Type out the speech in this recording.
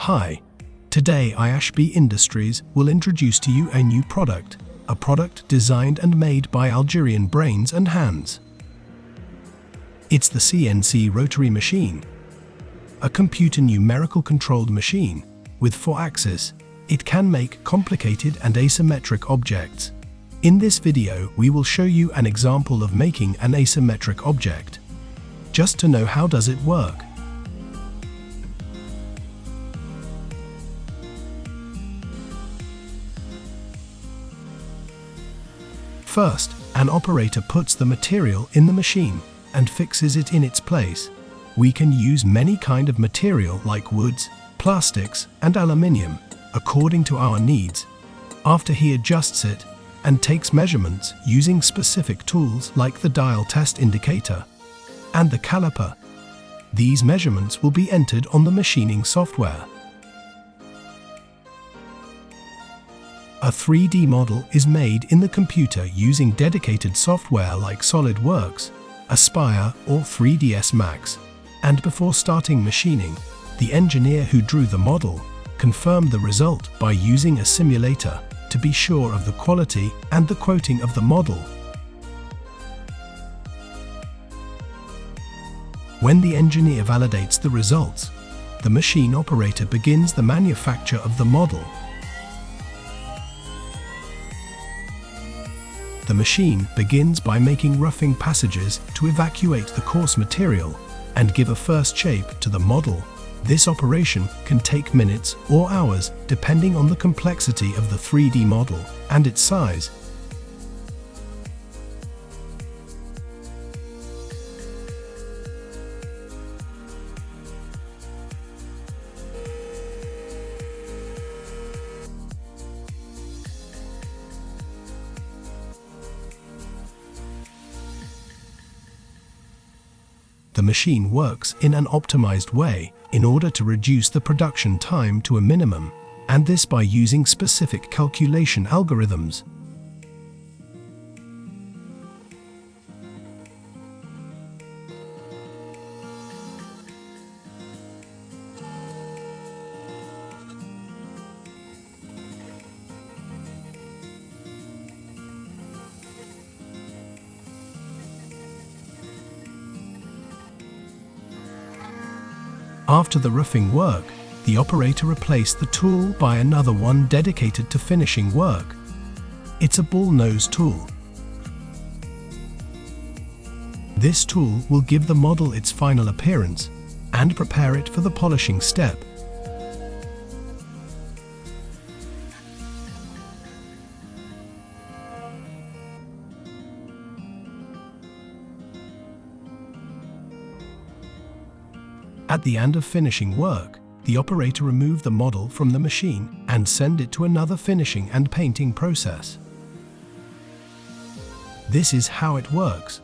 Hi, today IASB Industries will introduce to you a new product, a product designed and made by Algerian brains and hands. It's the CNC rotary machine, a computer numerical controlled machine with 4 axes. It can make complicated and asymmetric objects. In this video, we will show you an example of making an asymmetric object. Just to know how does it work. First, an operator puts the material in the machine and fixes it in its place. We can use many kinds of material like woods, plastics, and aluminium, according to our needs. After he adjusts it and takes measurements using specific tools like the dial test indicator and the caliper, these measurements will be entered on the machining software. A 3D model is made in the computer using dedicated software like SolidWorks, Aspire, or 3ds Max. And before starting machining, the engineer who drew the model confirmed the result by using a simulator to be sure of the quality and the quoting of the model. When the engineer validates the results, the machine operator begins the manufacture of the model. The machine begins by making roughing passages to evacuate the coarse material and give a first shape to the model. This operation can take minutes or hours depending on the complexity of the 3D model and its size. The machine works in an optimized way in order to reduce the production time to a minimum, and this by using specific calculation algorithms. After the roughing work, the operator replaced the tool by another one dedicated to finishing work. It's a bull-nose tool. This tool will give the model its final appearance and prepare it for the polishing step. At the end of finishing work, the operator removed the model from the machine and send it to another finishing and painting process. This is how it works.